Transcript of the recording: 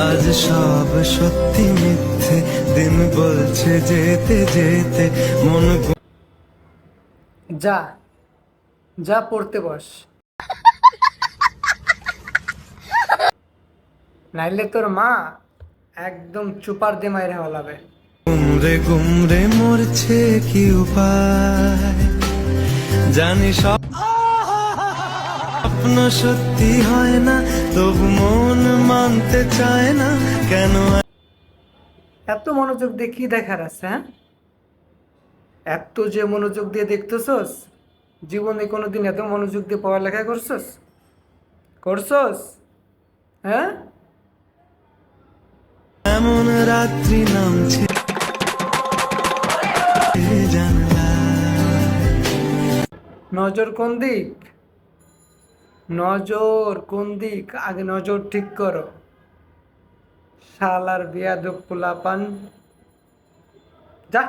আজ সব সত্যি মিথ্যে দিন বলছে যেতে যেতে মন যা যা পড়তে বস, নাইলে তোর মা একদম চুপার দিয়ে মাইরে হলাবে। গুমরে গুমরে মরছে কি উপায়, জানি স্বপ্ন সত্যি হয় না, তবু মন মানতে চায় না কেন। এত মনোযোগ দিয়ে কি দেখার আছে? হ্যাঁ, এত যে মনোযোগ দিয়ে দেখতেছস, জীবনে কোনোদিন এত মনোযোগ দিয়ে পড়ালেখা করছস? করছস? হ্যাঁ, এমন রাত্রি নামছে জানলায়। নজর কোন দিক? নজর কোন দিক আগে নজর ঠিক করো। শালার বিয়াদব পোলাপান, যা।